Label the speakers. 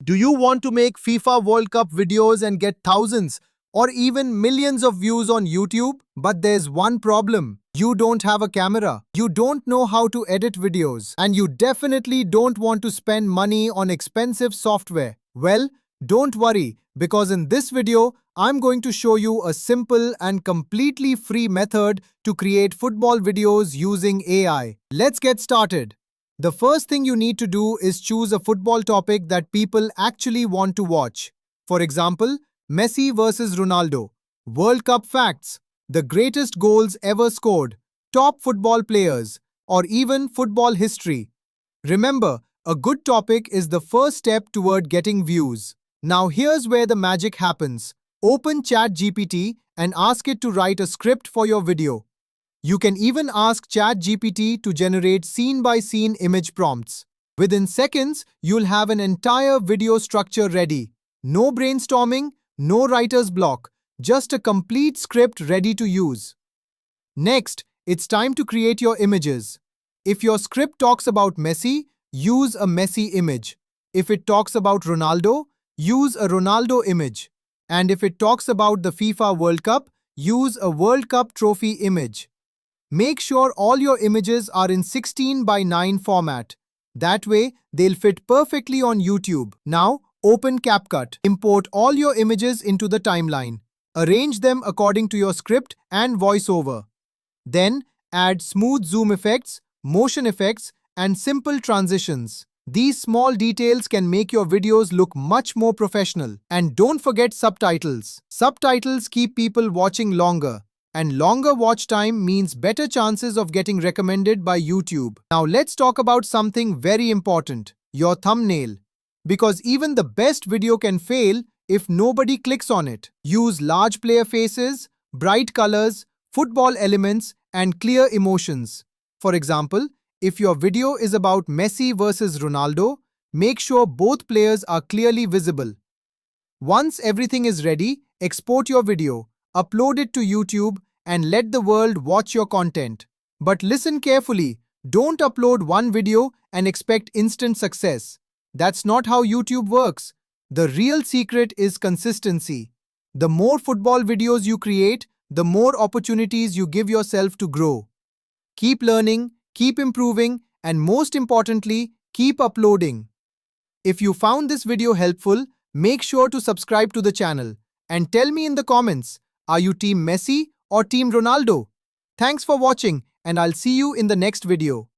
Speaker 1: Do you want to make FIFA World Cup videos and get thousands or even millions of views on YouTube? But there's one problem. You don't have a camera. You don't know how to edit videos. And you definitely don't want to spend money on expensive software. Well, don't worry, because in this video, I'm going to show you a simple and completely free method to create football videos using AI. Let's get started. The first thing you need to do is choose a football topic that people actually want to watch. For example, Messi versus Ronaldo, World Cup facts, the greatest goals ever scored, top football players, or even football history. Remember, a good topic is the first step toward getting views. Now here's where the magic happens. Open ChatGPT and ask it to write a script for your video. You can even ask ChatGPT to generate scene-by-scene image prompts. Within seconds, you'll have an entire video structure ready. No brainstorming, no writer's block, just a complete script ready to use. Next, it's time to create your images. If your script talks about Messi, use a Messi image. If it talks about Ronaldo, use a Ronaldo image. And if it talks about the FIFA World Cup, use a World Cup trophy image. Make sure all your images are in 16:9 format. That way, they'll fit perfectly on YouTube. Now, open CapCut. Import all your images into the timeline. Arrange them according to your script and voiceover. Then, add smooth zoom effects, motion effects, and simple transitions. These small details can make your videos look much more professional. And don't forget subtitles. Subtitles keep people watching longer. And longer watch time means better chances of getting recommended by YouTube. Now let's talk about something very important, your thumbnail. Because even the best video can fail if nobody clicks on it. Use large player faces, bright colors, football elements, and clear emotions. For example, if your video is about Messi versus Ronaldo, make sure both players are clearly visible. Once everything is ready, export your video, upload it to YouTube, and let the world watch your content. But listen carefully, don't upload one video and expect instant success. That's not how YouTube works. The real secret is consistency. The more football videos you create, the more opportunities you give yourself to grow. Keep learning, keep improving, and most importantly, keep uploading. If you found this video helpful, make sure to subscribe to the channel and tell me in the comments, are you Team Messi or Team Ronaldo? Thanks for watching, and I'll see you in the next video.